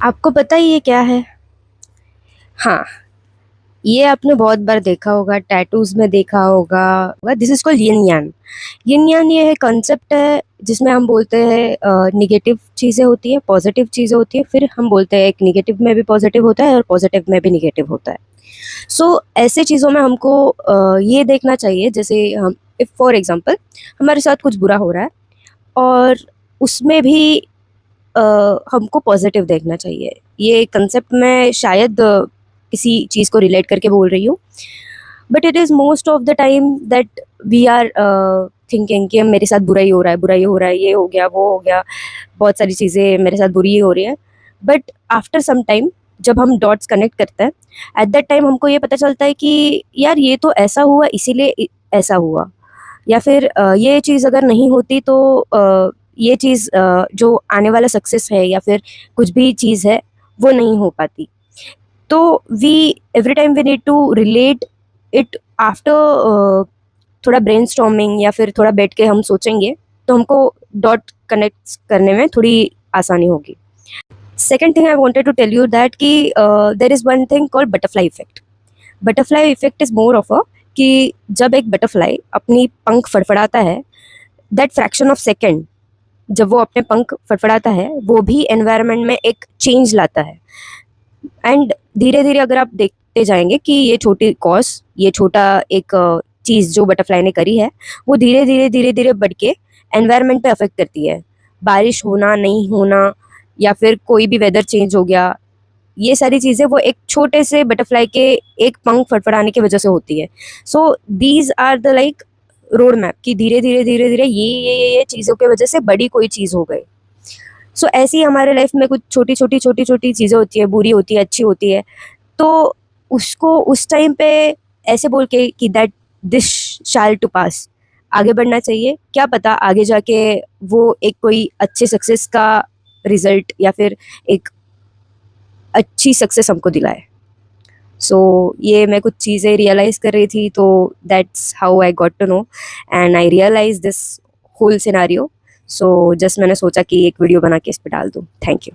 आपको पता ही ये क्या है? हाँ, ये आपने बहुत बार देखा होगा, टैटूज में देखा होगा। दिस इज कॉल्ड यिन यान। यिन यान ये है कंसेप्ट है जिसमें हम बोलते हैं निगेटिव चीज़ें होती है, पॉजिटिव चीज़ें होती है, फिर हम बोलते हैं एक निगेटिव में भी पॉजिटिव होता है और पॉजिटिव में भी निगेटिव होता है। सो ऐसे चीज़ों में हमको ये देखना चाहिए, जैसे हम इफ़ फॉर एग्जांपल हमारे साथ कुछ बुरा हो रहा है और उसमें भी अ, हमको पॉजिटिव देखना चाहिए। ये कंसेप्ट मैं शायद किसी चीज़ को रिलेट करके बोल रही हूँ, but it is most of the time that we are thinking कि मेरे साथ बुरा ही हो रहा है, बुरा ही हो रहा है, ये हो गया, वो हो गया, बहुत सारी चीज़ें मेरे साथ बुरी ही हो रही है। बट आफ्टर सम टाइम जब हम डॉट्स कनेक्ट करते हैं, एट दैट टाइम हमको ये पता चलता है कि यार ये तो ऐसा हुआ इसीलिए ऐसा हुआ, या फिर ये चीज़ अगर नहीं होती तो ये चीज़ जो आने वाला सक्सेस है या फिर कुछ भी चीज़ है वो नहीं हो पाती। तो we every time we need to relate it after थोड़ा ब्रेनस्टॉर्मिंग, या फिर थोड़ा बैठ के हम सोचेंगे तो हमको डॉट कनेक्ट करने में थोड़ी आसानी होगी। Second thing I wanted to tell you that कि there is one thing called butterfly effect. Butterfly effect is more of a कि जब एक बटरफ्लाई अपनी पंख फड़फड़ाता है, दैट फ्रैक्शन ऑफ सेकेंड जब वो अपने पंख फड़फड़ाता है वो भी एनवायरनमेंट में एक चेंज लाता है। एंड धीरे धीरे अगर आप देखते जाएंगे कि ये छोटी कॉज, ये छोटा एक चीज़ जो बटरफ्लाई ने करी है, वो धीरे धीरे बढ़ के एनवायरनमेंट पे अफेक्ट करती है। बारिश होना, नहीं होना, या फिर कोई भी वेदर चेंज हो गया, ये सारी चीज़ें वो एक छोटे से बटरफ्लाई के एक पंख फड़फड़ाने की वजह से होती है। So these are the like road map कि धीरे धीरे ये चीज़ों की वजह से बड़ी कोई चीज़ हो गई। सो ऐसे ही हमारे लाइफ में कुछ छोटी छोटी चीज़ें होती है, बुरी होती है, अच्छी होती है, तो उसको उस टाइम पे ऐसे बोल के कि दैट दिस शैल टू पास, आगे बढ़ना चाहिए। क्या पता आगे जाके वो एक कोई अच्छे सक्सेस का रिजल्ट या फिर एक अच्छी सक्सेस हमको दिलाए। सो ये मैं कुछ चीज़ें रियलाइज़ कर रही थी, तो that's how I got to know and I realise this whole scenario. So just मैंने सोचा कि एक वीडियो बना के इस पे डाल दूँ। Thank you.